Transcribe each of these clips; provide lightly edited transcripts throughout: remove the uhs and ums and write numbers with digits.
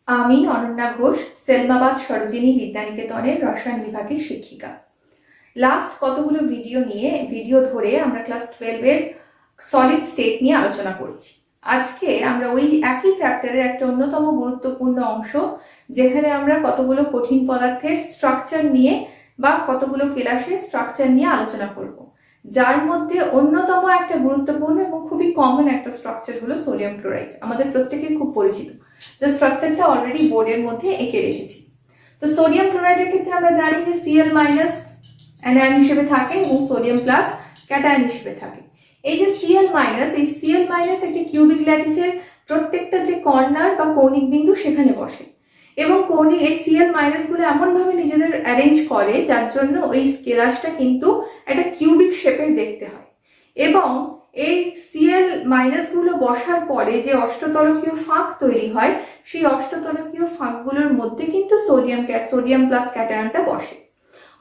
আমি অনন্যা ঘোষ, সেলমাবাদ সরোজিনী বিদ্যানিকেতনের রসায়ন বিভাগের শিক্ষিকা। লাস্ট কতগুলো ভিডিও ধরে আমরা ক্লাস 12 এর সলিড স্টেট নিয়ে আলোচনা করছি। আজকে আমরা ওই একই চ্যাপ্টারের একটা অন্যতম গুরুত্বপূর্ণ অংশ, যেখানে আমরা কতগুলো কঠিন পদার্থের স্ট্রাকচার নিয়ে বা কতগুলো কেলাসের স্ট্রাকচার নিয়ে আলোচনা করব, যার মধ্যে অন্যতম একটা গুরুত্বপূর্ণ এবং খুবই কমন একটা স্ট্রাকচার হলো সোডিয়াম ক্লোরাইড। আমাদের প্রত্যেকের খুব পরিচিত, যে স্ট্রাকচারটা অলরেডি বোর্ডের মধ্যে এঁকে রেখেছি। তো সোডিয়াম ক্লোরাইডের ক্ষেত্রে আমরা জানি যে Cl মাইনাস অ্যানায়ন হিসেবে থাকে এবং সোডিয়াম প্লাস ক্যাটায়ন হিসেবে থাকে। এই যে Cl মাইনাস, এই Cl মাইনাস একটি কিউবিক ল্যাটিসের প্রত্যেকটা যে কর্নার বা কৌণিক বিন্দু সেখানে বসে, এবং এই Cl মাইনাস গুলো এমন ভাবে নিজেদের অ্যারেঞ্জ করে যার জন্য ওই স্কেলাসটা কিন্তু একটা কিউবিক শেপের দেখতে হয়। এবং এই Cl মাইনাস গুলো বসার পরে যে অষ্টতলকীয় ফাঁক তৈরি হয়, সেই অষ্টতলকীয় ফাঁকগুলোর মধ্যে কিন্তু সোডিয়াম প্লাস ক্যাটায়নটা বসে।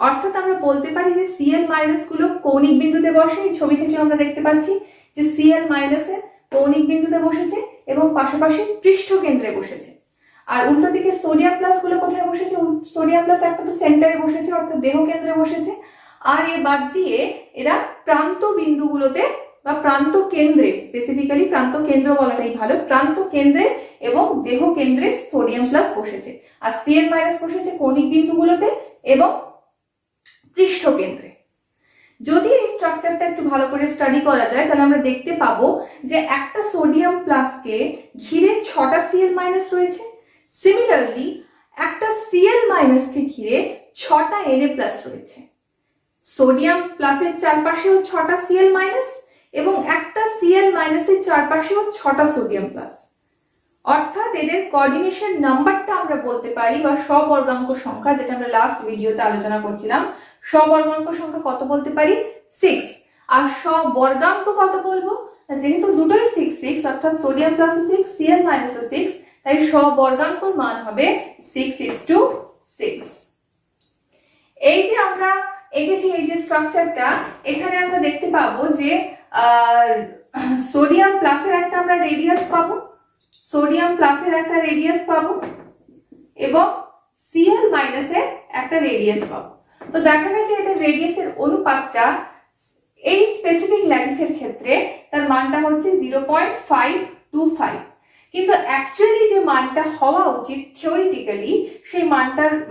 অর্থাৎ আমরা বলতে পারি যে Cl মাইনাস গুলো কৌণিক বিন্দুতে বসে। এই ছবি থেকে আমরা দেখতে পাচ্ছি যে Cl মাইনাসে কৌণিক বিন্দুতে বসেছে এবং পাশাপাশি পৃষ্ঠ কেন্দ্রে বসেছে। আর উল্টো দিকে সোডিয়াম প্লাস গুলো কোথায় বসেছে? সোডিয়াম প্লাস একটা তো সেন্টারে বসেছে, অর্থাৎ দেহ কেন্দ্রে বসেছে। আর এ বাদ দিয়ে এরা প্রান্ত বিন্দুগুলোতে বা প্রান্ত কেন্দ্রে, স্পেসিফিক্যালি প্রান্ত কেন্দ্র বলাটাই ভালো, প্রান্ত কেন্দ্রে এবং দেহ কেন্দ্রে সোডিয়াম প্লাস বসেছে। আর Cl মাইনাস বসেছে কৌণিক বিন্দুগুলোতে এবং পৃষ্ঠ কেন্দ্রে। যদি এই স্ট্রাকচারটা একটু ভালো করে স্টাডি করা যায়, তাহলে আমরা দেখতে পাবো যে একটা সোডিয়াম প্লাসকে ঘিরে 6টা Cl মাইনাস রয়েছে। সিমিলারলি একটা Cl মাইনাসকে ঘিরে 6টা Na প্লাস রয়েছে। সোডিয়াম প্লাসের চারপাশেও 6টা Cl মাইনাস এবং একটা Cl মাইনাসের চারপাশেও 6টা সোডিয়াম প্লাস। অর্থাৎ এদের কোঅর্ডিনেশন নাম্বারটা আমরা বলতে পারি, বা স্ববর্গাঙ্ক সংখ্যা, যেটা আমরা লাস্ট ভিডিওতে আলোচনা করছিলাম, স্ববর্গাঙ্ক সংখ্যা কত বলতে পারি? 6। আর স্ববর্গাঙ্ক কত বলবো? যেহেতু দুটোই 6 6, অর্থাৎ সোডিয়াম প্লাসও 6, Cl মাইনাসও 6, তাই স্ববর্গাঙ্কর মান হবে 6:6। এই যে আমরা এঁকেছি এই যে স্ট্রাকচারটা, এখানে আমরা দেখতে পাবো যে সোডিয়াম প্লাসের একটা আমরা রেডিয়াস পাবো, এবং Cl মাইনাসের একটা রেডিয়াস পাবো। তো দেখা গেছে এদের রেডিয়াসের অনুপাতটা এই স্পেসিফিক ল্যাটিসের ক্ষেত্রে তার মানটা হচ্ছে 0.525, কিন্তু অ্যাকচুয়ালি যে মানটা হওয়া উচিত থিওরিটিক্যালি, সেই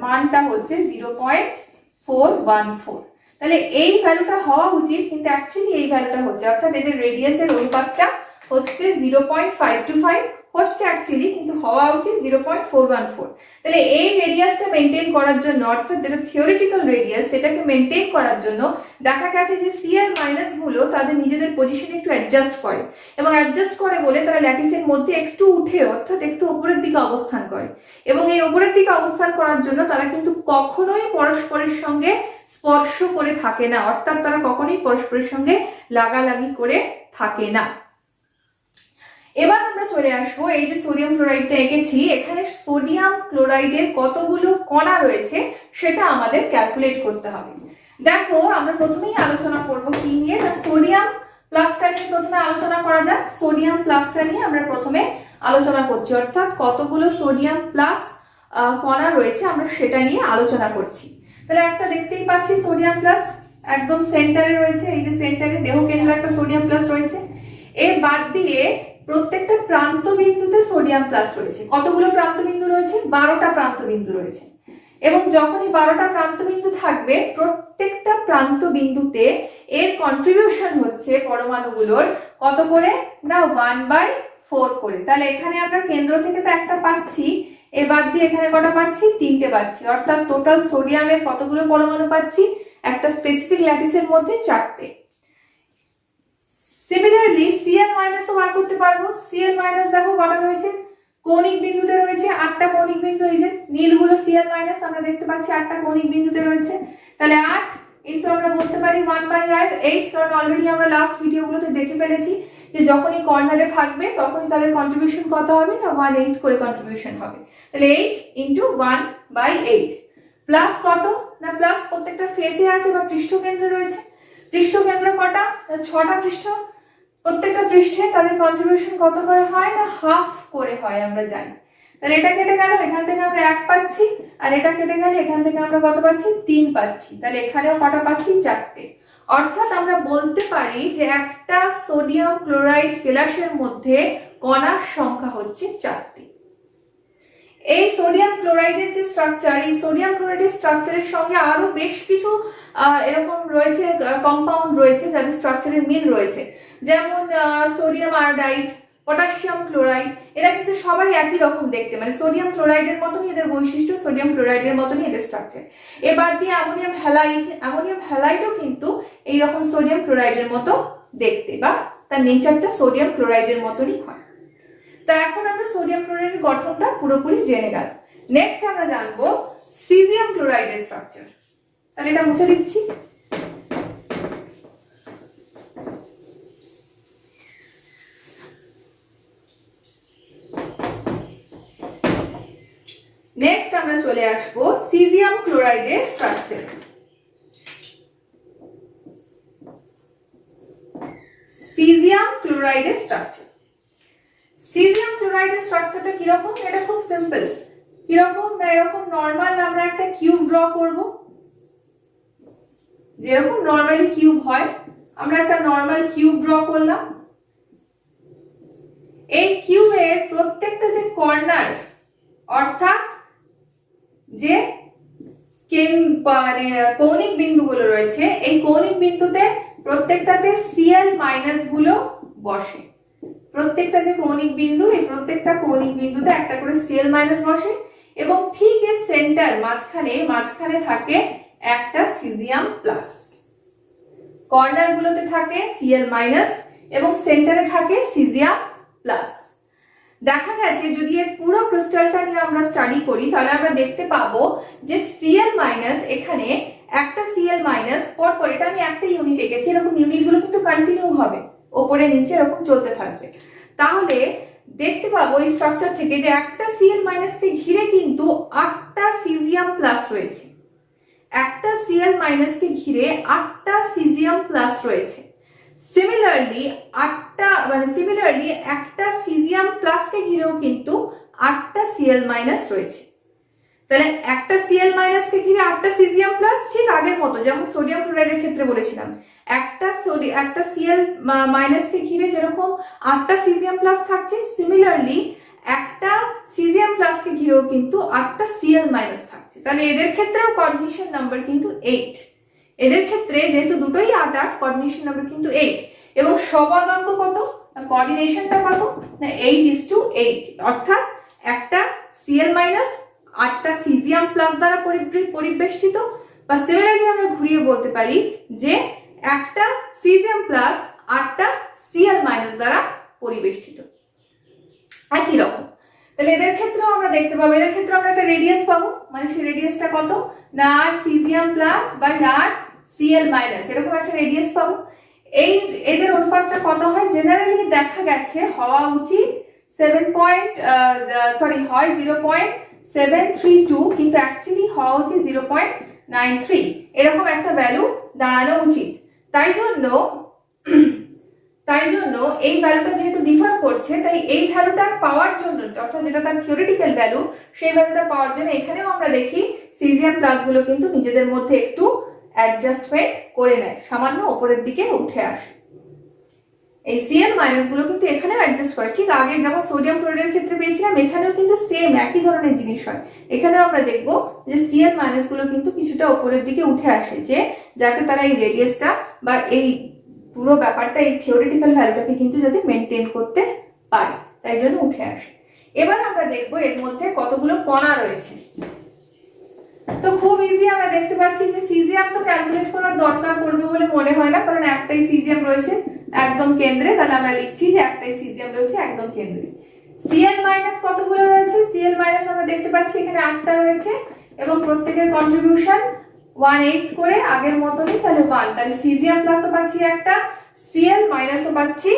মানটা হচ্ছে 0.414। তাহলে এই ভ্যালুটা হওয়া উচিত, কিন্তু অ্যাকচুয়ালি এই ভ্যালুটা হচ্ছে, অর্থাৎ এদের রেডিয়াসের অনুপাতটা হচ্ছে 0.525 হচ্ছে অ্যাকচুয়ালি, কিন্তু হওয়া উচিত 0.414। তাহলে এই রেডিয়াসটা মেনটেন করার জন্য, অর্থাৎ যেটা থিওরিটিক্যাল রেডিয়াস, সেটাকে মেনটেন করার জন্য দেখা গেছে যে Cl মাইনাস গুলো তাদের নিজেদের পজিশন একটু অ্যাডজাস্ট করে, এবং অ্যাডজাস্ট করে বলে তারা ল্যাটিসের মধ্যে একটু উঠে, অর্থাৎ একটু উপরের দিকে অবস্থান করে। এবং এই উপরের দিকে অবস্থান করার জন্য তারা কিন্তু কখনোই পরস্পরের সঙ্গে স্পর্শ করে থাকে না, অর্থাৎ তারা কখনোই পরস্পরের সঙ্গে লাগালাগি করে থাকে না। এবার আমরা চলে আসবো এই যে সোডিয়াম ক্লোরাইডটা এঁকেছি, এখানে সোডিয়াম ক্লোরাইডের কতগুলো কণা রয়েছে সেটা আমাদের ক্যালকুলেট করতে হবে। দেখো, আমরা প্রথমেই আলোচনা করব কি নিয়ে, না সোডিয়াম প্লাসটা নিয়ে প্রথমে আলোচনা করা যাক। সোডিয়াম প্লাসটা নিয়ে আমরা প্রথমে আলোচনা করছি, অর্থাৎ কতগুলো সোডিয়াম প্লাস কণা রয়েছে আমরা সেটা নিয়ে আলোচনা করছি। তাহলে একটা দেখতেই পাচ্ছি সোডিয়াম প্লাস একদম সেন্টারে রয়েছে, এই যে সেন্টারে দেহ কেন্দ্রে একটা সোডিয়াম প্লাস রয়েছে। এর বাদ দিয়ে প্রত্যেকটা প্রান্ত বিন্দুতে সোডিয়াম প্লাস রয়েছে। কতগুলো প্রান্ত বিন্দু রয়েছে? 12টা প্রান্ত বিন্দু রয়েছে। এবং যখনই 12টা প্রান্ত বিন্দু থাকবে, প্রত্যেকটা প্রান্ত বিন্দুতে এর কন্ট্রিবিউশন হচ্ছে পরমাণুগুলোর কত করে? না 1/4 করে। তাহলে এখানে আমরা কেন্দ্র থেকে তো একটা পাচ্ছি, এর বাদ দিয়ে এখানে কটা পাচ্ছি? 3টে পাচ্ছি। অর্থাৎ টোটাল সোডিয়ামের কতগুলো পরমাণু পাচ্ছি? একটা স্পেসিফিক ল্যাটিসের মধ্যে 4টে। সিমিলারলি Cl মাইনাসও বার করতে পারবো। Cl মাইনাস দেখো কটা রয়েছে? কৌণিক বিন্দুতে রয়েছে 8টা কৌণিক বিন্দু, এই যে নীলগুলো Cl মাইনাস আমরা দেখতে পাচ্ছি 8টা কৌণিক বিন্দুতে রয়েছে। তাহলে 8 ইনটু আমরা বলতে পারি 1/8, কারণ অলরেডি আমরা লাস্ট ভিডিওগুলোতে দেখে ফেলেছি যে যখনই কর্নারে থাকবে তখনই তাদের কন্ট্রিবিউশন কত হবে? না 1/8 করে কন্ট্রিবিউশন হবে। তাহলে 8 ইনটু 1/8 প্লাস কত? না প্লাস প্রত্যেকটা ফেসে আছে বা পৃষ্ঠ কেন্দ্রে রয়েছে। পৃষ্ঠ কেন্দ্র কটা? 6টা পৃষ্ঠ। প্রত্যেকটা পৃষ্ঠে তাদের কন্ট্রিবিউশন কত করে হয়? না হাফ করে হয়, আমরা জানি। তাহলে এটা কেটে গেল, এখান থেকে আমরা 1 পাচ্ছি, আর এটা কেটে গেলে এখান থেকে আমরা কত পাচ্ছি 3 পাচ্ছি। তাহলে এখানেও কটা পাচ্ছি 4টে। অর্থাৎ আমরা বলতে পারি যে একটা সোডিয়াম ক্লোরাইড কেলাসের মধ্যে কণার সংখ্যা হচ্ছে 4টি। এই সোডিয়াম ক্লোরাইডের যে স্ট্রাকচার, এই সোডিয়াম ক্লোরাইডের স্ট্রাকচারের সঙ্গে আরো বেশ কিছু এরকম রয়েছে কম্পাউন্ড রয়েছে যাদের স্ট্রাকচারের মিল রয়েছে, যেমন সোডিয়াম আয়োডাইড, পটাশিয়াম ক্লোরাইড। এরা কিন্তু সবাই একই রকম দেখতে, মানে সোডিয়াম ক্লোরাইডের মতনই এদের বৈশিষ্ট্য, সোডিয়াম ক্লোরাইডের মতনই এদের স্ট্রাকচার। এবার দিয়ে অ্যামোনিয়াম হ্যালাইড, অ্যামোনিয়াম হ্যালাইডও কিন্তু এইরকম সোডিয়াম ক্লোরাইডের মতো দেখতে, বা তার নেচারটা সোডিয়াম ক্লোরাইডের মতনই হয়। তো এখন আমরা সোডিয়াম ক্লোরাইডের গঠনটা পুরোপুরি জেনে গেল। নেক্সট আমরা জানবো সিজিয়াম ক্লোরাইডের স্ট্রাকচার। তাহলে এটা মুছে দিচ্ছি। নেক্সট আমরা চলে আসবো সিজিয়াম ক্লোরাইডের স্ট্রাকচার। সিজিয়াম ক্লোরাইডের স্ট্রাকচার, সিজিয়াম ক্লোরাইডের স্ট্রাকচারটা কিরকম? এটা খুব সিম্পল। কিরকম না, এরকম নর্মাল আমরা একটা কিউব ড্র করব, যেরকম নর্মালি কিউব হয়, আমরা একটা নর্মাল কিউব ড্র করলাম। এই কিউবের প্রত্যেকটা যে কর্নার, অর্থাৎ যে কৌণিক বিন্দুগুলো রয়েছে, এই কৌণিক বিন্দুতে প্রত্যেকটাতে Cl মাইনাস গুলো বসে। প্রত্যেকটা যে কৌণিক বিন্দু, এই প্রত্যেকটা কৌণিক বিন্দুতে একটা করে Cl মাইনাস বসে, এবং ঠিক এর সেন্টার মাঝখানে থাকে একটা সিজিয়াম প্লাস। কর্নার গুলোতে থাকে Cl মাইনাস এবং সেন্টারে থাকে সিজিয়াম প্লাস। দেখা গেছে যদি এর পুরো ক্রিস্টালটা নিয়ে আমরা স্টাডি করি, তাহলে আমরা দেখতে পাবো যে Cl মাইনাস, এখানে একটা Cl মাইনাস পরপর, এটা আমি একটা ইউনিট এঁকেছি, এরকম ইউনিটগুলো কিন্তু কন্টিনিউ হবে, ওপরে নিচে এরকম চলতে থাকবে। তাহলে দেখতে পাবো এই স্ট্রাকচার থেকে যে একটা Cl মাইনাসকে ঘিরে কিন্তু 8টা সিজিয়াম প্লাস রয়েছে। একটা Cl মাইনাসকে ঘিরে 8টা সিজিয়াম প্লাস রয়েছে। সিমিলারলি একটা সিজিয়াম প্লাসকে ঘিরেও কিন্তু 8টা Cl মাইনাস রয়েছে। তাহলে একটা Cl মাইনাসকে ঘিরে 8টা সিজিয়াম প্লাস, ঠিক আগের মতো যেমন সোডিয়াম ক্লোরাইডের ক্ষেত্রে বলেছিলাম, একটা Cl মাইনাসকে ঘিরে যেরকম 8টা সিজিয়াম প্লাস থাকছে, সিমিলারলি একটা সিজিয়াম প্লাসকে ঘিরেও কিন্তু 8টা Cl মাইনাস থাকছে। তাহলে এদের ক্ষেত্রেও কোঅর্ডিনেশন নাম্বার কিন্তু 8। এদের ক্ষেত্রে যেহেতু দুটোই 8 8, কোঅর্ডিনেশন নাম্বার কিন্তু 8। এবং সবর্গাঙ্ক কত? কোঅর্ডিনেশনটা কত? না 8:8, অর্থাৎ একটা Cl মাইনাস 8টা সিজিয়াম প্লাস দ্বারা পরিবেষ্টিত, বা সিমিলারলি আমরা ঘুরিয়ে বলতে পারি যে একটা সিজিয়াম প্লাস 8টা Cl মাইনাস দ্বারা পরিবেষ্টিত। একই রকম। তাহলে এদের ক্ষেত্রেও আমরা দেখতে পাবো, এদের ক্ষেত্রে আমরা একটা রেডিয়াস পাবো, মানে সেই রেডিয়াসটা কত না আর সিজিয়াম প্লাস বা আর Cl মাইনাস, এরকম একটা রেডিয়াস পাবো। এই এদের অনুপাতটা কত হয়? জেনারেলি দেখা গেছে হওয়া উচিত 0.732, কিন্তু অ্যাকচুয়ালি হওয়া উচিত 0.93, এরকম একটা ভ্যালু দাঁড়ানো উচিত। তাই জন্য এই ভ্যালুটা যেহেতু ডিফার করছে, তাই এই ভ্যালুটা পাওয়ার জন্য, অর্থাৎ যেটা তার থিওরিটিক্যাল ভ্যালু, সেই ভ্যালুটা পাওয়ার জন্য এখানেও আমরা দেখি সিজিয়াম প্লাস গুলো কিন্তু নিজেদের মধ্যে একটু অ্যাডজাস্টমেন্ট করে নেয়, সামান্য উপরের দিকে উঠে আসে। এই Cl মাইনাস গুলো কিন্তু এখানেও অ্যাডজাস্ট করে, ঠিক আগে যেমন সোডিয়াম ক্লোরাইডের ক্ষেত্রে পেয়েছিলাম, এখানেও কিন্তু সেম একই ধরনের জিনিস হয়। এখানেও আমরা দেখবো যে Cl মাইনাস গুলো কিন্তু কিছুটা উপরের দিকে উঠে আসে, যে যাতে তারা এই রেডিয়াসটা বা এই পুরো ব্যাপারটা, এই থিওরিটিক্যাল ভ্যালুটাকে কিন্তু যাতে মেনটেন করতে পারে, তাই জন্য উঠে আসে। এবার আমরা দেখবো এর মধ্যে কতগুলো কণা রয়েছে। তো খুব ইজি আমরা দেখতে পাচ্ছি যে সিজিয়াম তো ক্যালকুলেট করার দরকার পড়বে বলে মনে হয় না, কারণ একটাই সিজিয়াম রয়েছে একদম কেন্দ্রে। তাহলে আমরা লিখছি যে একটাই সিজিয়াম রয়েছে একদম কেন্দ্রে। Cl মাইনাস কতগুলো রয়েছে? Cl মাইনাস আমরা দেখতে পাচ্ছি এখানে 8টা রয়েছে, এবং প্রত্যেকের কন্ট্রিবিউশন 1/8 করে, আগের মতনই। তাহলে 1, তাহলে সিজিয়াম প্লাসও পাচ্ছি একটা, Cl মাইনাসও পাচ্ছি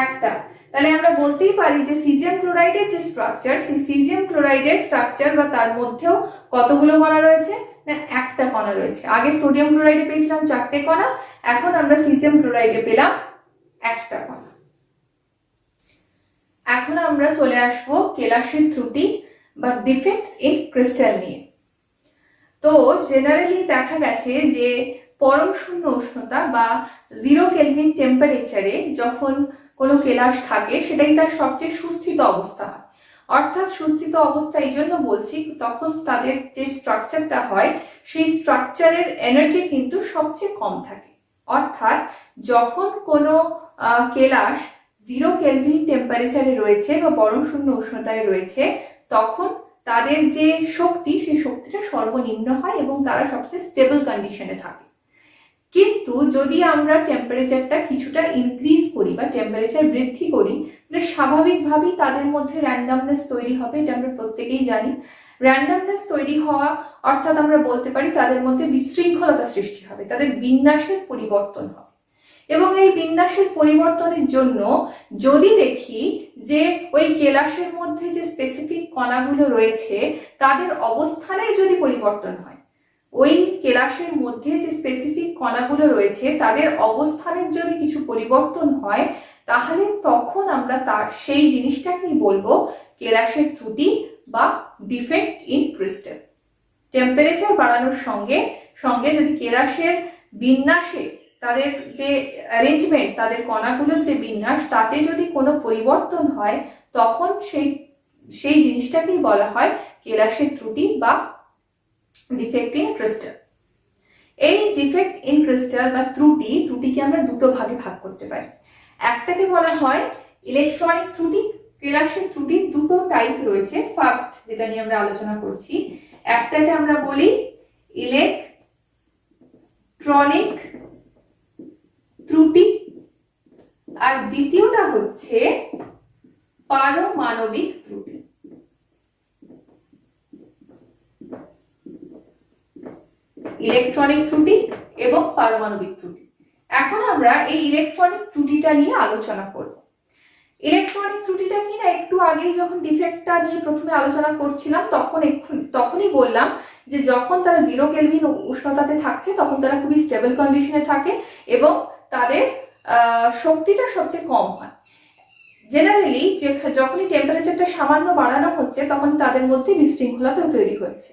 একটা। তাহলে আমরা বলতেই পারি যে সিজিয়াম ক্লোরাইডের যে স্ট্রাকচার, সেই সিজিয়াম ক্লোরাইডের স্ট্রাকচার বা তার মধ্যেও কতগুলো কণা রয়েছে না একটা কণা রয়েছে। আগে সোডিয়াম ক্লোরাইডে পেয়েছিলাম 4টে কণা, এখন আমরা সিজিয়াম ক্লোরাইডে পেলাম একটা কণা। এখন আমরা চলে আসবো কেলাসের ত্রুটি। বা ডিফেক্টস ইন ক্রিস্টাল নিয়ে। তো জেনারেলি দেখা গেছে যে পরম শূন্য উষ্ণতা বা 0 কেলভিন টেম্পারেচারে যখন কোনো কেলাস থাকে সেটাই তার সবচেয়ে সুস্থিত অবস্থা হয়। অর্থাৎ সুস্থিত অবস্থা এই জন্য বলছি, তখন তাদের যে স্ট্রাকচারটা হয় সেই স্ট্রাকচারের এনার্জি কিন্তু সবচেয়ে কম থাকে। অর্থাৎ যখন কোনো কেলাস 0 কেলভিন টেম্পারেচারে রয়েছে বা পরম শূন্য উষ্ণতায় রয়েছে, তখন তাদের যে শক্তি সেই শক্তিটা সর্বনিম্ন হয় এবং তারা সবচেয়ে স্টেবল কন্ডিশনে থাকে। কিন্তু যদি আমরা টেম্পারেচারটা কিছুটা ইনক্রিজ করি বা টেম্পারেচার বৃদ্ধি করি, তাহলে স্বাভাবিকভাবেই তাদের মধ্যে র্যান্ডামনেস তৈরি হবে। এটা আমরা প্রত্যেকেই জানি। র্যান্ডামনেস তৈরি হওয়া অর্থাৎ আমরা বলতে পারি তাদের মধ্যে বিশৃঙ্খলতা সৃষ্টি হবে, তাদের বিন্যাসের পরিবর্তন হবে। এবং এই বিন্যাসের পরিবর্তনের জন্য যদি দেখি যে ওই কেলাসের মধ্যে যে স্পেসিফিক কণাগুলো রয়েছে তাদের অবস্থানের যদি পরিবর্তন হয়, ওই কেলাসের মধ্যে যে স্পেসিফিক কণাগুলো রয়েছে তাদের অবস্থানের যদি কিছু পরিবর্তন হয়, তাহলে তখন আমরা সেই জিনিসটাকেই বলবো কেলাসের ত্রুটি বা ডিফেক্ট ইন ক্রিস্টাল। টেম্পারেচার বাড়ানোর সঙ্গে সঙ্গে যদি কেলাসের বিন্যাসে তাদের যে অ্যারেঞ্জমেন্ট, তাদের কণাগুলোর যে বিন্যাস, তাতে যদি কোনো পরিবর্তন হয়, তখন সেই জিনিসটাকেই বলা হয় কেলাসের ত্রুটি বা ডিফেক্ট ইন ক্রিস্টাল। এই ডিফেক্ট ইন ক্রিস্টাল বা ত্রুটিকে আমরা দুটো ভাগে ভাগ করতে পারি। একটাকে বলা হয় ইলেকট্রনিক ত্রুটি। কেলাসের ত্রুটির দুটো টাইপ রয়েছে। ফার্স্ট যেটা নিয়ে আমরা আলোচনা করছি, একটাকে আমরা বলি ইলেকট্রনিক ত্রুটি, আর দ্বিতীয়টা হচ্ছে পারমাণবিক ত্রুটি। ইলেকট্রনিক ত্রুটি এবং পারমাণবিক ত্রুটি। এখন আমরা এই ইলেকট্রনিক ত্রুটিটা নিয়ে আলোচনা করব। ইলেকট্রনিক ত্রুটিটা কি না, একটু আগেই যখন ডিফেক্টটা নিয়ে প্রথমে আলোচনা করছিলাম তখনই বললাম যে যখন তারা 0 কেলভিন উষ্ণতাতে থাকছে তখন তারা খুবই স্টেবল কন্ডিশনে থাকে এবং তাদের শক্তিটা সবচেয়ে কম হয়। জেনারেলি যখনই টেম্পারেচারটা সামান্য বাড়ানো হচ্ছে তখন তাদের মধ্যে বিশৃঙ্খলতা তৈরি হচ্ছে।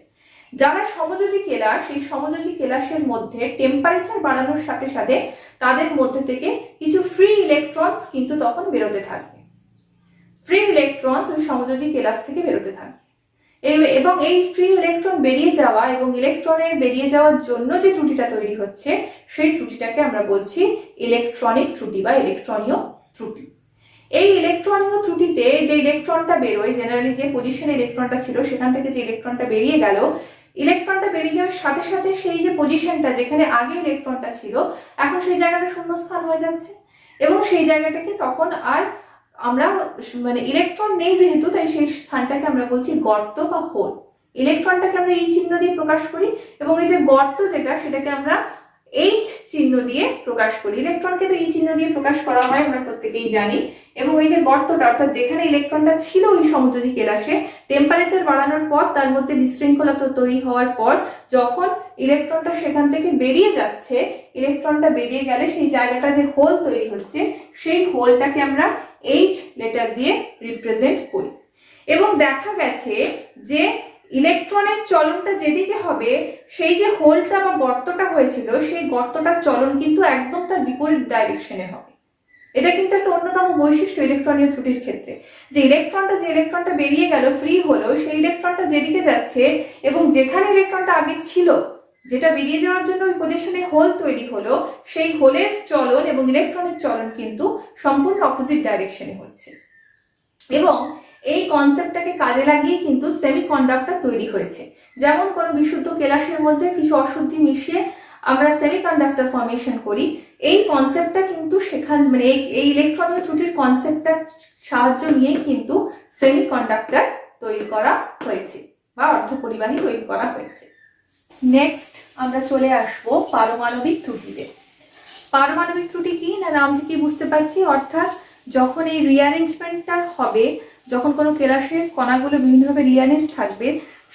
যারা সমযোজী কেলাস, এই সমযোজী কেলাসের মধ্যে টেম্পারেচার বাড়ানোর সাথে সাথে তাদের মধ্যে থেকে কিছু ফ্রি ইলেকট্রনস কিন্তু তখন বেরোতে থাকবে। ফ্রি ইলেকট্রনস ওই সমযোজী কেলাস থেকে বেরোতে থাকবে এবং এই ফ্রি ইলেকট্রন বেরিয়ে যাওয়া এবং ইলেকট্রনের বেরিয়ে যাওয়ার জন্য যে ত্রুটিটা তৈরি হচ্ছে সেই ত্রুটিটাকে আমরা বলছি ইলেকট্রনিক ত্রুটি বা ইলেকট্রনীয় ত্রুটি। এই ইলেকট্রনীয় ত্রুটিতে যে ইলেকট্রনটা বেরোয়, জেনারেলি যে পজিশনে ইলেকট্রনটা ছিল সেখান থেকে যে ইলেকট্রনটা বেরিয়ে গেল, ইলেকট্রনটা বেরিয়ে যাওয়ার সাথে সাথে সেই যে পজিশনটা যেখানে আগে ইলেকট্রনটা ছিল এখন সেই জায়গাটা শূন্যস্থান হয়ে যাচ্ছে এবং সেই জায়গাটাকে তখন আর আমরা ইলেকট্রন নেই যেহেতু, তাই সেই স্থানটাকে আমরা বলছি গর্ত বা হোল। ইলেকট্রনটাকে আমরা এই চিহ্ন দিয়ে প্রকাশ করি এবং এই যে গর্ত যেটা সেটাকে আমরা এইচ চিহ্ন দিয়ে প্রকাশ করি। ইলেকট্রনকে তো এই চিহ্ন দিয়ে প্রকাশ করা হয়, আমরা প্রত্যেকেই জানি। এবং এই যে গর্তটা অর্থাৎ যেখানে ইলেকট্রনটা ছিল ওই সমযোজী কেলাসে, টেম্পারেচার বাড়ানোর পর তার মধ্যে বিশৃঙ্খলতা তৈরি হওয়ার পর যখন ইলেকট্রনটা সেখান থেকে বেরিয়ে যাচ্ছে, ইলেকট্রনটা বেরিয়ে গেলে সেই জায়গাটা যে হোল তৈরি হচ্ছে সেই হোলটাকে আমরা এইচ লেটার দিয়ে রিপ্রেজেন্ট করি। এবং দেখা গেছে যে ইলেকট্রনের চলনটা যেদিকে হবে সেই যে হোলটা বা গর্তটা হয়েছিল সেই গর্তটার চলন কিন্তু একদম তার বিপরীত ডাইরেকশনে হবে। এটা কিন্তু একটা অন্যতম বৈশিষ্ট্য ইলেকট্রনীয় ত্রুটির ক্ষেত্রে, যে ইলেকট্রনটা বেরিয়ে গেল, ফ্রি হলো, সেই ইলেকট্রনটা যেদিকে যাচ্ছে এবং যেখানে ইলেকট্রনটা আগে ছিল, যেটা বেরিয়ে যাওয়ার জন্য ওই পজিশনে হোল তৈরি হলো, সেই হোলের চলন এবং ইলেকট্রনের চলন কিন্তু সম্পূর্ণ অপোজিট ডাইরেকশনে হচ্ছে। এবং এই কনসেপ্টটাকে কাজে লাগিয়ে কিন্তু সেমিকন্ডাক্টর তৈরি হয়েছে। যেমন কোনো বিশুদ্ধ কেলাসের মধ্যে কিছু অশুদ্ধি মিশিয়ে আমরা সেমিকন্ডাক্টর ফর্মেশন করি, এই কনসেপ্টটা কিন্তু এই ইলেকট্রনীয় ত্রুটির কনসেপ্টটার সাহায্য নিয়েই কিন্তু সেমিকন্ডাক্টর তৈরি করা হয়েছে বা অর্ধপরিবাহী তৈরি করা হয়েছে। নেক্সট আমরা চলে আসবো পারমাণবিক ত্রুটিতে। পারমাণবিক ত্রুটি কি না, নাম থেকে বুঝতে পারছি, অর্থাৎ যখন এই রিঅ্যারেঞ্জমেন্টটা হবে, যখন কোনো কেলাসের কণাগুলো বিভিন্নভাবে রিঅ্যারেঞ্জ থাকবে,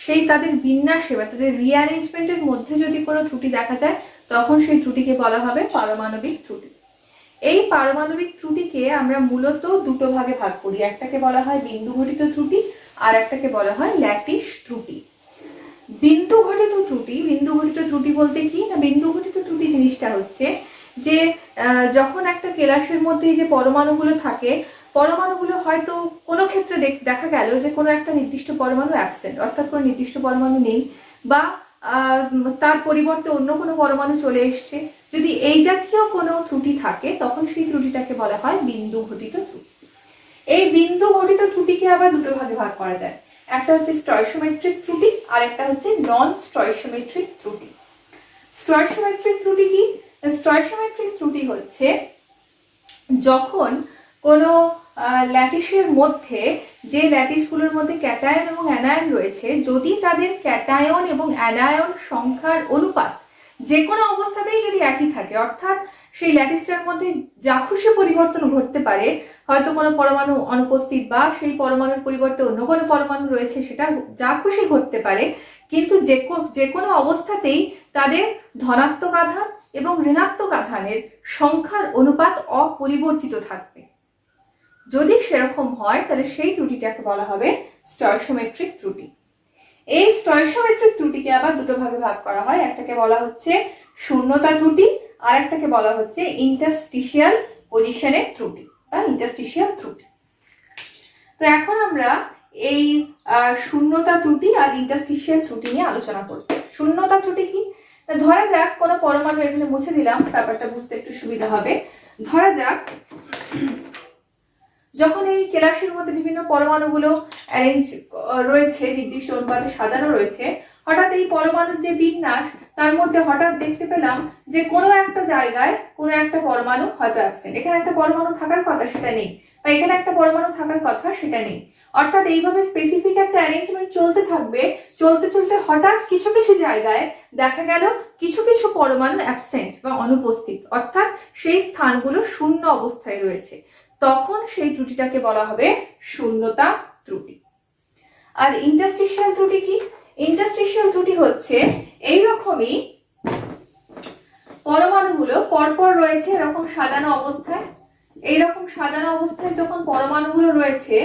সেই তাদের বিন্যাসে বা তাদের রিঅ্যারেঞ্জমেন্টের মধ্যে যদি কোনো ত্রুটি দেখা যায় তখন সেই ত্রুটিকে বলা হবে পারমাণবিক ত্রুটি। এই পারমাণবিক ত্রুটিকে আমরা মূলত দুটো ভাগে ভাগ করি। একটাকে বলা হয় বিন্দু ঘটিত ত্রুটি আর একটাকে বলা হয় ল্যাটিস ত্রুটি। বিন্দু ঘটিত ত্রুটি বলতে কি না, বিন্দু ঘটিত ত্রুটি জিনিসটা হচ্ছে যে যখন একটা কেলাসের মধ্যে যে পরমাণুগুলো থাকে, পরমাণুগুলো হয়তো কোনো ক্ষেত্রে দেখা গেল যে কোনো একটা নির্দিষ্ট পরমাণু অ্যাবসেন্ট, অর্থাৎ কোনো নির্দিষ্ট পরমাণু নেই, বা তার পরিবর্তে অন্য কোনো পরমাণু চলে এসছে। যদি এই জাতীয় কোনো ত্রুটি থাকে তখন সেই ত্রুটিটাকে বলা হয় বিন্দু ঘটিত ত্রুটি। এই বিন্দু ঘটিত ত্রুটিকে আবার দুটো ভাগে ভাগ করা যায়, একটা হচ্ছে স্টয়সিওমেট্রিক ত্রুটি আর একটা হচ্ছে নন স্টয়সিওমেট্রিক ত্রুটি। স্টয়সিওমেট্রিক ত্রুটি কি? স্টয়সিওমেট্রিক ত্রুটি হচ্ছে যখন কোনো ল্যাটিসের মধ্যে, যে ল্যাটিসগুলোর মধ্যে ক্যাটায়ন এবং অ্যানায়ন রয়েছে, যদি তাদের ক্যাটায়ন এবং অ্যানায়ন সংখ্যার অনুপাত যে কোনো অবস্থাতেই যদি একই থাকে, অর্থাৎ সেই ল্যাটিসটার মধ্যে যা খুশি পরিবর্তন ঘটতে পারে, হয়তো কোনো পরমাণু অনুপস্থিত বা সেই পরমাণুর পরিবর্তে অন্য কোনো পরমাণু রয়েছে, সেটা যা খুশি ঘটতে পারে, কিন্তু যে কোনো অবস্থাতেই তাদের ধনাত্মক আধান এবং ঋণাত্মক আধানের সংখ্যার অনুপাত অপরিবর্তিত থাকবে। যদি সেরকম হয় তাহলে সেই ত্রুটিটাকে বলা হবে স্টয়সিওমেট্রিক ত্রুটি। এই স্টয়সিওমেট্রিক ত্রুটিকে আবার দুটো ভাগে ভাগ করা হয়, একটাকে বলা হচ্ছে শূন্যতা ত্রুটি আর একটাকে বলা হচ্ছে ইন্টারস্টিশিয়াল পজিশনের ত্রুটি বা ইন্টারস্টিশিয়াল ত্রুটি। তো এখন আমরা এই শূন্যতা ত্রুটি আর ইন্টারস্টিশিয়াল ত্রুটি নিয়ে আলোচনা করব। শূন্যতা ত্রুটি কি? ধরা যাক কোনো পরমাণু, এখানে মুছে দিলাম, ব্যাপারটা বুঝতে একটু সুবিধা হবে। ধরা যাক যখন এই কেলাসের মধ্যে বিভিন্ন পরমাণুগুলো অ্যারেঞ্জ রয়েছে, নির্দিষ্ট অনুপাতে সাজানো রয়েছে, হঠাৎ এই পরমাণুর যে বিন্যাস, তার মধ্যে হঠাৎ দেখতে পেলাম যে কোনো একটা জায়গায় কোনো একটা পরমাণু হয়তো অ্যাবসেন্ট। এখানে একটা পরমাণু থাকার কথা, সেটা নেই, বা এখানে একটা পরমাণু থাকার কথা, সেটা নেই। অর্থাৎ এইভাবে স্পেসিফিক একটা অ্যারেঞ্জমেন্ট চলতে থাকবে। চলতে চলতে হঠাৎ কিছু কিছু জায়গায় দেখা গেল কিছু কিছু পরমাণু অ্যাবসেন্ট বা অনুপস্থিত, অর্থাৎ সেই স্থানগুলো শূন্য অবস্থায় রয়েছে, তখন সেই ত্রুটিটাকে বলা হবে শূন্যতা ত্রুটি। আর ইন্টারস্টিশিয়াল ত্রুটি কি? ইন্টারস্টিশিয়াল ত্রুটি হচ্ছে এইরকমই, পরমাণুগুলো পরপর রয়েছে এরকম সাজানো অবস্থায়, এইরকম সাজানো অবস্থায় যখন পরমাণুগুলো রয়েছে,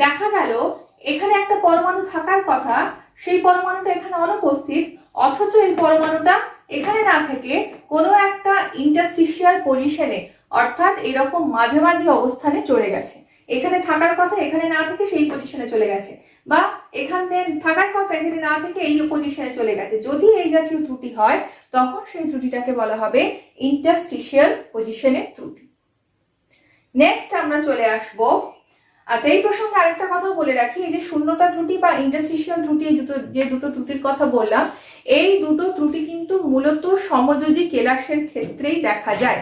দেখা গেল এখানে একটা পরমাণু থাকার কথা, সেই পরমাণুটা এখানে অনুপস্থিত, অথচ এই পরমাণুটা এখানে না থেকে কোনো একটা ইন্টারস্টিশিয়াল পজিশনে, অর্থাৎ এরকম মাঝামাঝি অবস্থানে চলে গেছে। এখানে থাকার কথা এখানে না থেকে সেই পজিশনে চলে গেছে, বা এখানে থাকার কথা এখানে না থেকে এই পজিশনে চলে গেছে। যদি এই জাতীয় ত্রুটি হয় তখন সেই ত্রুটিটাকে বলা হবে ইন্টারস্টিশিয়াল পজিশনের ত্রুটি। নেক্সট আমরা চলে আসব, আচ্ছা এই প্রসঙ্গে আরেকটা কথা বলে রাখি, এই যে শূন্যতা ত্রুটি বা ইন্টারস্টিশিয়াল ত্রুটি, যে দুটো ত্রুটির কথা বললাম, এই দুটো ত্রুটি কিন্তু মূলত সমযোজী কেলাসের ক্ষেত্রেই দেখা যায়।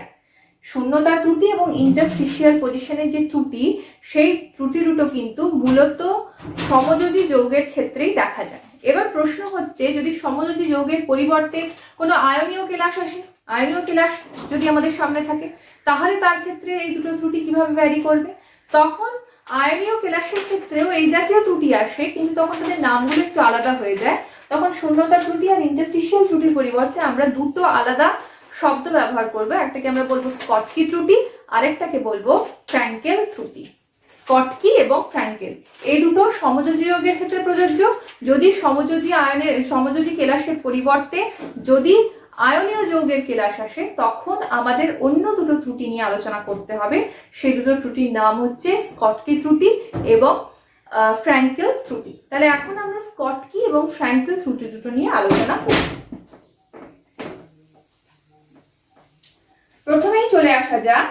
শূন্যতা ত্রুটি এবং ইন্টারস্টিশিয়াল পজিশনের যে ত্রুটি, সেই ত্রুটি দুটো কিন্তু মূলত সমযোজী যৌগের ক্ষেত্রেই দেখা যায়। এবার প্রশ্ন হচ্ছে, যদি সমযোজী যৌগের পরিবর্তে কোনো আয়নীয় কেলাস আসে, আয়নীয় কেলাস যদি আমাদের সামনে থাকে, তাহলে তার ক্ষেত্রে এই দুটো ত্রুটি কিভাবে ভ্যারি করবে? তখন আয়নীয় কেলাসের ক্ষেত্রেও এই জাতীয় ত্রুটি আসে, কিন্তু তখন তাদের নামগুলো একটু আলাদা হয়ে যায়। তখন শূন্যতা ত্রুটি আর ইন্টারস্টিশিয়াল ত্রুটির পরিবর্তে আমরা দুটো আলাদা শব্দ ব্যবহার করবো, একটাকে আমরা বলবো স্কটকি ত্রুটি, আরেকটাকে বলবো ফ্র্যাঙ্কেল ত্রুটি। স্কটকি এবং ফ্র্যাঙ্কেল এই দুটো সমযোজী যৌগের ক্ষেত্রে প্রযোজ্য। যদি সমযোজী কেলাসের পরিবর্তে যদি আয়নীয় যৌগের কেলাস আসে, তখন আমাদের অন্য দুটো ত্রুটি নিয়ে আলোচনা করতে হবে। সেই দুটো ত্রুটির নাম হচ্ছে স্কটকি ত্রুটি এবং ফ্র্যাঙ্কেল ত্রুটি। তাহলে এখন আমরা স্কটকি এবং ফ্র্যাঙ্কেল ত্রুটি দুটো নিয়ে আলোচনা করব। প্রথমেই চলে আসা যাক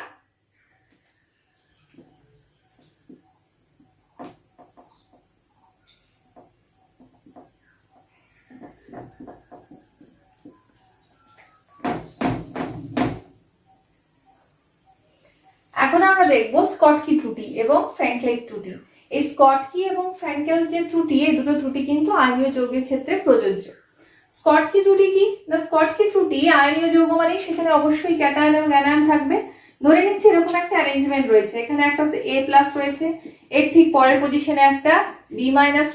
এখন আমরা দেখব স্কটকি ত্রুটি এবং ফ্র্যাঙ্কেল ত্রুটি। এই স্কটকি এবং ফ্র্যাঙ্কেল যে ত্রুটি, এই দুটো ত্রুটি কিন্তু আয়নীয় যৌগের ক্ষেত্রে প্রযোজ্য। স্কটকি ত্রুটি কি না? স্কটকি ত্রুটি আয়নীয় যৌগ মানে সেখানে অবশ্যই ক্যাটায়ন এবং অ্যানায়ন থাকবে। ধরে নিচ্ছি এরকম একটা অ্যারেঞ্জমেন্ট রয়েছে, এখানে একটা A+ রয়েছে, এর ঠিক পরের পজিশনে একটা B-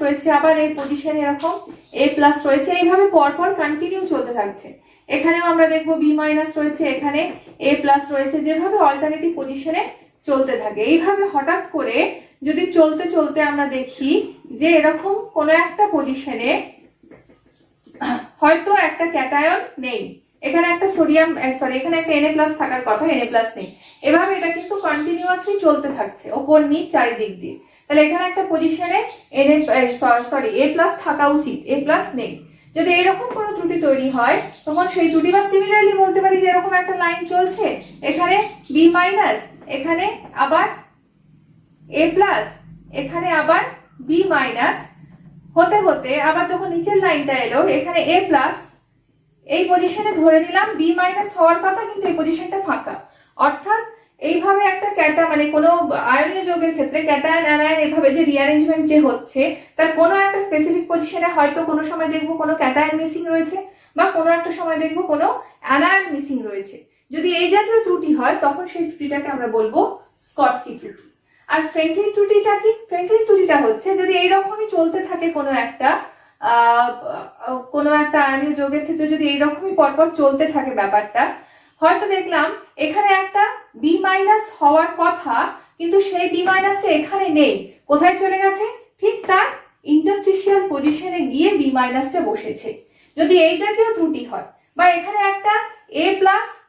রয়েছে, আবার এই পজিশনে এরকম A+ রয়েছে, এইভাবে পরপর কন্টিনিউ চলতে থাকছে। এখানেও আমরা দেখবো B- রয়েছে, এখানে A+ রয়েছে, যেভাবে অল্টারনেটিভ পজিশনে চলতে থাকে। এইভাবে হঠাৎ করে যদি চলতে চলতে আমরা দেখি যে এরকম কোনো একটা পজিশনে হয়তো একটা ক্যাটায়ন নেই, এখানে একটা সোডিয়াম এখানে একটা Na+ থাকার কথা, Na+ নেই, এভাবে এটা কিন্তু কন্টিনিউয়াসলি চলতে থাকছে ওপর নিচ চারিদিক দিয়ে। তাহলে এখানে একটা পজিশনে A+ থাকা উচিত, A+ নেই। যদি এরকম কোনো ত্রুটি তৈরি হয় তখন সেই ত্রুটি বা সিমিলারলি বলতে পারি যে এরকম একটা লাইন চলছে, এখানে B-, এখানে আবার A+, এখানে আবার B-, হতে হতে আবার যখন নিচের লাইনটা এলো এখানে A+, এই পজিশনে ধরে নিলাম B- হওয়ার কথা, কিন্তু এই পজিশনটা ফাঁকা। অর্থাৎ এইভাবে একটা কোনো আয়নীয় যৌগের ক্ষেত্রে ক্যাটায়ন অ্যানায়ন এভাবে যে রিঅ্যারেঞ্জমেন্ট যে হচ্ছে, তার কোনো একটা স্পেসিফিক পজিশনে হয়তো কোনো সময় দেখবো কোনো ক্যাটায়ন মিসিং রয়েছে বা কোনো একটা সময় দেখবো কোনো অ্যানায়ন মিসিং রয়েছে। যদি এই জাতীয় ত্রুটি হয় তখন সেই ত্রুটিটাকে আমরা বলবো স্কটকি ত্রুটি। আর ফ্র্যাঙ্কলিন ত্রুটিটা কি? ফ্র্যাঙ্কলিন ত্রুটিটা হচ্ছে যদি এইরকমই চলতে থাকে কোনো একটা আয়নীয় যৌগের ক্ষেত্রে যদি এইরকমই পরপর চলতে থাকে ব্যাপারটা, হয়তো দেখলাম এখানে একটা B- হওয়ার কথা, কিন্তু সেই B- এখানে নেই, কোথায় চলে গেছে? ঠিক তার ইন্টারস্টিশিয়াল পজিশনে গিয়ে B- বসেছে। যদি এই জাতীয় ত্রুটি হয় বা এখানে একটা A+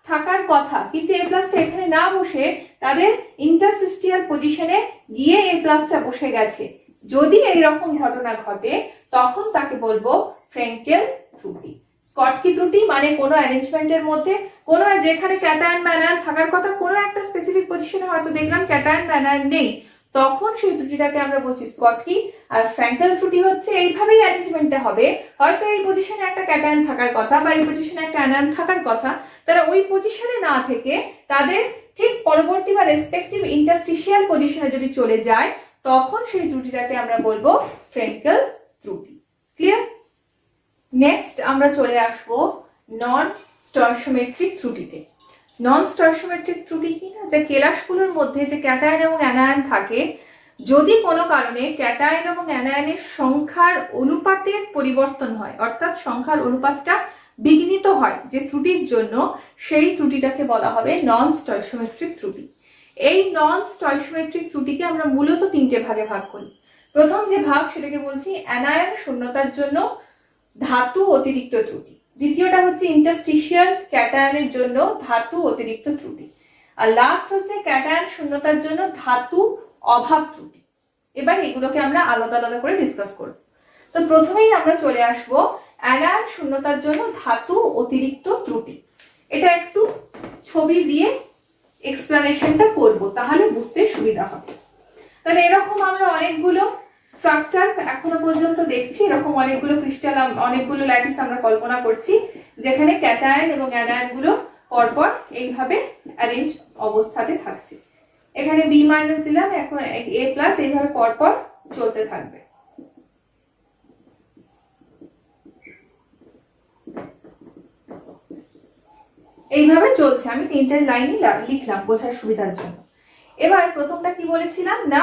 থাকার কথা কিন্তু A+টা এখানে না বসে তাদের ইন্টারস্টিশিয়াল পজিশনে গিয়ে A+টা বসে গেছে, যদি এইরকম ঘটনা ঘটে তখন তাকে বলবো ফ্র্যাঙ্কেল ত্রুটি। স্কটকি ত্রুটি মানে কোনো অ্যারেঞ্জমেন্টের মধ্যে কোনো যেখানে ক্যাটায়ন ম্যানায়ন থাকার কথা কোনো একটা স্পেসিফিক পজিশনে হয়তো দেখলাম ক্যাটায়ন ম্যানায়ন নেই, তখন সেই ত্রুটিটাকে আমরা বলছি স্কটকি। আর ফ্র্যাঙ্কেল ত্রুটি হচ্ছে এইভাবেই অ্যারেঞ্জমেন্টটা হবে, হয়তো এই পজিশনে একটা ক্যাটায়ন থাকার কথা বা এই পজিশনে একটা অ্যানায়ন থাকার কথা, তারা ওই পজিশনে না থেকে তাদের ঠিক পরবর্তী বা রেসপেক্টিভ ইন্টারস্টিশিয়াল পজিশনে যদি চলে যায় তখন সেই ত্রুটিটাকে আমরা বলবো ফ্র্যাঙ্কেল ত্রুটি। ক্লিয়ার? নেক্সট আমরা চলে আসবো নন স্টয়চিওমেট্রিক ত্রুটিতে। নন স্টয়চিওমেট্রিক ত্রুটি কি না, যে কেলাসগুলোর মধ্যে যে ক্যাটায়ন এবং অ্যানায়ন থাকে, যদি কোনো কারণে ক্যাটায়ন এবং অ্যানায়নের সংখ্যার অনুপাতের পরিবর্তন হয়, অর্থাৎ সংখ্যার অনুপাতটা বিঘ্নিত হয় যে ত্রুটির জন্য, সেই ত্রুটিটাকে বলা হবে নন স্টয়চিওমেট্রিক ত্রুটি। এই নন স্টয়চিওমেট্রিক ত্রুটিকে আমরা মূলত তিনটে ভাগে ভাগ করি। প্রথম যে ভাগ সেটাকে বলছি অ্যানায়ন শূন্যতার জন্য ধাতু অতিরিক্ত ত্রুটি, দ্বিতীয়টা হচ্ছে ইন্টারস্টিশিয়াল ক্যাটায়নের জন্য ধাতু অতিরিক্ত ত্রুটি, আর লাস্ট হচ্ছে ক্যাটায়ন শূন্যতার জন্য ধাতু অভাব ত্রুটি। এবার এগুলোকে আমরা আলাদা আলাদা করে ডিসকাস করব। তো প্রথমেই আমরা চলে আসব অ্যানায়ন শূন্যতার জন্য ধাতু অতিরিক্ত ত্রুটি। এটা একটু ছবি দিয়ে এক্সপ্লেনেশনটা করব, তাহলে বুঝতে সুবিধা হবে। তাহলে এরকম আমরা অনেকগুলো স্ট্রাকচার এখনো পর্যন্ত দেখছি, এরকম অনেকগুলো ক্রিস্টাল, অনেকগুলো ল্যাটিস আমরা কল্পনা করছি যেখানে ক্যাটায়ন এবং অ্যানায়ন গুলো পরপর এইভাবে অ্যারেঞ্জ অবস্থাতে থাকছে। এখানে B- দিলাম, এখন A+, এইভাবে পরপর চলতে থাকবে। এইভাবে চলছে, আমি তিনটে লাইনই লিখলাম বোঝার সুবিধার জন্য। এবার প্রথমটা কি বলেছিলাম না,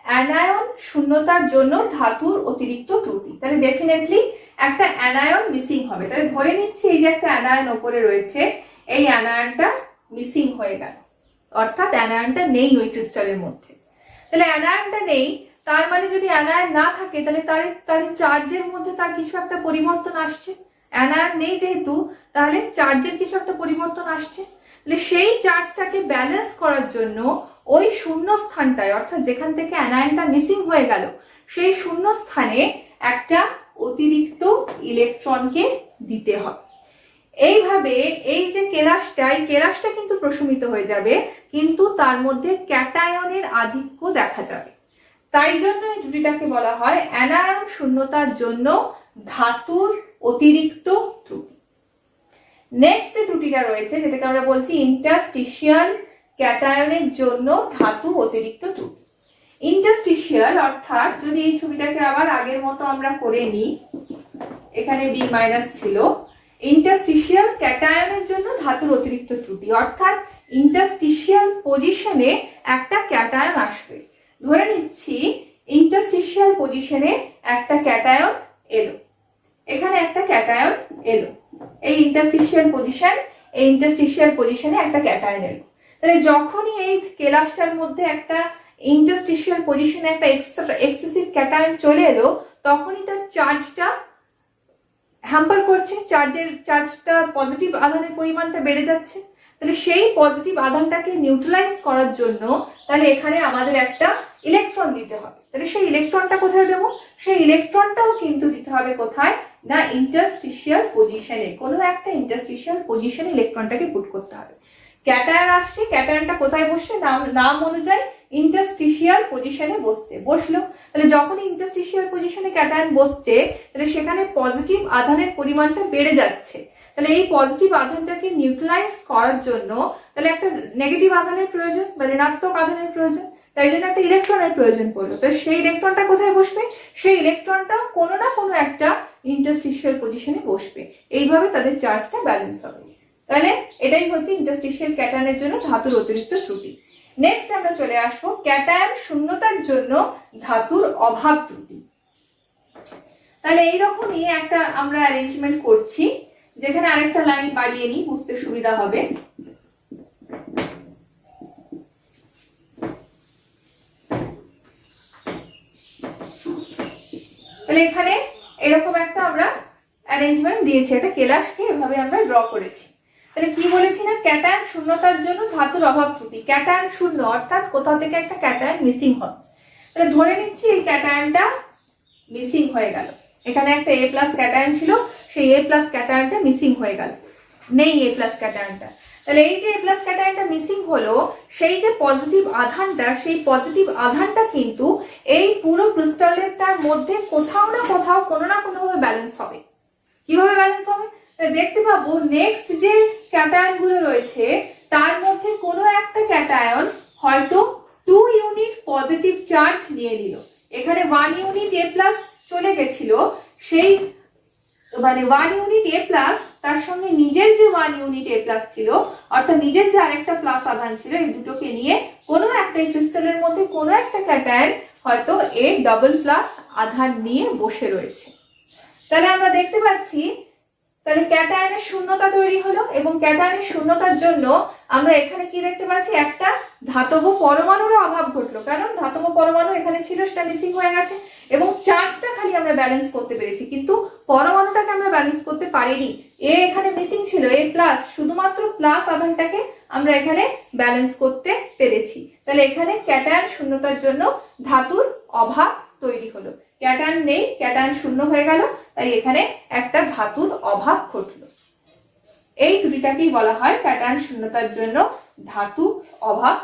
অ্যানায়ন শূন্যতার জন্য ধাতুর অতিরিক্ত ত্রুটি। তাহলে ডেফিনেটলি একটা অ্যানায়ন মিসিং হবে। তাহলে ধরে নিচ্ছি এই যে একটা অ্যানায়ন উপরে রয়েছে, এই অ্যানায়নটা মিসিং হয়ে গেল, অর্থাৎ অ্যানায়নটা নেই ওই ক্রিস্টালের মধ্যে। তাহলে অ্যানায়নটা নেই, তার মানে যদি অ্যানায়ন না থাকে তাহলে তার চার্জের মধ্যে তার কিছু একটা পরিবর্তন আসছে। অ্যানায়ন নেই যেহেতু, তাহলে চার্জের কিছু একটা পরিবর্তন আসছে। তাহলে সেই চার্জটাকে ব্যালেন্স করার জন্য ওই শূন্য স্থানটায়, অর্থাৎ যেখান থেকে অ্যানায়নটা মিসিং হয়ে গেল, সেই শূন্য স্থানে একটা অতিরিক্ত ইলেকট্রনকে দিতে হবে। এইভাবে এই যে কেলাসটা কিন্তু প্রশমিত হয়ে যাবে, কিন্তু তার মধ্যে ক্যাটায়নের আধিক্য দেখা যাবে। তাই জন্য এই ত্রুটিটাকে বলা হয় অ্যানায়ন শূন্যতার জন্য ধাতুর অতিরিক্ত ত্রুটি। নেক্সট যে ত্রুটিটা রয়েছে যেটাকে আমরা বলছি ইন্টারস্টিশিয়াল ক্যাটায়নের জন্য ধাতু অতিরিক্ত ত্রুটি। ইন্টারস্টিশিয়াল অর্থাৎ যদি এই ছবিটাকে আবার আগের মতো আমরা করে নিই, এখানে B- ছিল, ইন্টারস্টিশিয়াল ক্যাটায়নের জন্য ধাতুর অতিরিক্ত ত্রুটি, অর্থাৎ ইন্টারস্টিশিয়াল পজিশনে একটা ক্যাটায়ন আসবে। ধরে নিচ্ছি ইন্টারস্টিশিয়াল পজিশনে একটা ক্যাটায়ন এলো, এখানে একটা ক্যাটায়ন এলো, এই ইন্টারস্টিশিয়াল পজিশনে একটা ক্যাটায়ন এলো। তাহলে যখনই এই কেলাসটার মধ্যে একটা ইন্টারস্টিশিয়াল পজিশনে একটা এক্সেসিভ ক্যাটায়ন চলে এলো, তখনই তার চার্জটা হ্যাম্পার করছে, চার্জটা পজিটিভ আধানের পরিমাণটা বেড়ে যাচ্ছে। তাহলে সেই পজিটিভ আধানটাকে নিউট্রালাইজ করার জন্য তাহলে এখানে আমাদের একটা ইলেকট্রন দিতে হবে। তাহলে সেই ইলেকট্রনটা কোথায় দেবো? সেই ইলেকট্রনটাও কিন্তু দিতে হবে কোথায় না, ইন্টারস্টিশিয়াল পজিশনে, কোনো একটা ইন্টারস্টিশিয়াল পজিশনে ইলেকট্রনটাকে পুট করতে হবে। ক্যাটায়ন আসছে, ক্যাটায়নটা কোথায় বসছে, নাম অনুযায়ী ইন্টারস্টিশিয়াল পজিশনে বসলো। তাহলে যখন ইন্টারস্টিশিয়াল পজিশনে ক্যাটায়ন বসছে, তাহলে সেখানে পজিটিভ আধানের পরিমাণটা বেড়ে যাচ্ছে। তাহলে এই পজিটিভ আধানটাকে নিউট্রালাইজ করার জন্য তাহলে একটা নেগেটিভ আধানের প্রয়োজন বা ঋণাত্মক আধানের প্রয়োজন, তাই জন্য একটা ইলেকট্রনের প্রয়োজন পড়লো। তো সেই ইলেকট্রনটা কোথায় বসবে? সেই ইলেকট্রনটা কোনো না কোনো একটা ইন্টারস্টিশিয়াল পজিশনে বসবে। এইভাবে তাদের চার্জটা ব্যালেন্স হবে। তাহলে এটাই হচ্ছে ইন্টারস্টিশিয়াল ক্যাটায়নের জন্য ধাতুর অতিরিক্ত ত্রুটি। নেক্সট আমরা চলে আসবো ক্যাটায়ন শূন্যতার জন্য ধাতুর অভাব ত্রুটি। তাহলে এইরকমই একটা আমরা অ্যারেঞ্জমেন্ট করছি, যেখানে আরেকটা লাইন বাড়িয়ে নিই, বুঝতে সুবিধা হবে। তাহলে এখানে এরকম একটা আমরা অ্যারেঞ্জমেন্ট দিয়েছি, একটা কেলাসকে এভাবে আমরা ড্র করেছি। তাহলে কি বলেছি না, ক্যাটায়ন শূন্যতার জন্য ধাতুর অভাব ত্রুটি। ক্যাটায়ন শূন্য অর্থাৎ কোথাও থেকে একটা ক্যাটায়ন মিসিং হয়। তাহলে ধরে নিচ্ছি এই ক্যাটায়নটা মিসিং হয়ে গেল, এখানে একটা A+ ক্যাটায়ন ছিল, সেই A+ ক্যাটায়নটা মিসিং হয়ে গেল, নেই A+ ক্যাটায়নটা। তাহলে এই যে A+ ক্যাটায়নটা মিসিং হলো, সেই যে পজিটিভ আধানটা, সেই পজিটিভ আধানটা কিন্তু এই পুরো ক্রিস্টালটার মধ্যে কোথাও না কোথাও কোনো না কোনো ভাবে ব্যালেন্স হবে। কিভাবে ব্যালেন্স হবে? দেখতে পাবো নেক্সট যে ক্যাটায়ন গুলো রয়েছে তার মধ্যে কোনো একটা ক্যাটায়ন হয়তো 2 ইউনিট পজিটিভ চার্জ নিয়ে নিল, এখানে 1 ইউনিট A+ চলে গেছিল, সেই মানে 1 ইউনিট A+ তার সঙ্গে নিজের যে 1 ইউনিট A+ ছিল, অর্থাৎ নিজের যে আরেকটা প্লাস আধান ছিল, এই দুটোকে নিয়ে কোনো একটা ক্রিস্টালের মধ্যে কোনো একটা ক্যাটায়ন হয়তো A++ আধান নিয়ে বসে রয়েছে। তাহলে আমরা দেখতে পাচ্ছি তাহলে ক্যাটায়নের শূন্যতা তৈরি হলো, এবং ক্যাটায়নের শূন্যতার জন্য আমরা এখানে কি দেখতে পাচ্ছি, একটা ধাতব পরমাণুর অভাব ঘটলো। কারণ ধাতব পরমাণু এখানে ছিল, সেটা মিসিং হয়ে গেছে, এবং চার্জটা খালি আমরা ব্যালেন্স করতে পেরেছি, কিন্তু পরমাণুটাকে আমরা ব্যালেন্স করতে পারিনি। এখানে মিসিং ছিল A+, শুধুমাত্র প্লাস আধানটাকে আমরা এখানে ব্যালেন্স করতে পেরেছি। তাহলে এখানে ক্যাটায়ন শূন্যতার জন্য ধাতুর অভাব তৈরি হলো। ক্যাটায়ন নেই, ক্যাটায়ন শূন্য হয়ে গেল, তাই এখানে একটা ধাতুর অভাব ঘটলো। এই ত্রুটিটাকেই বলা হয় ক্যাটায়ন শূন্যতার জন্য ধাতু অভাব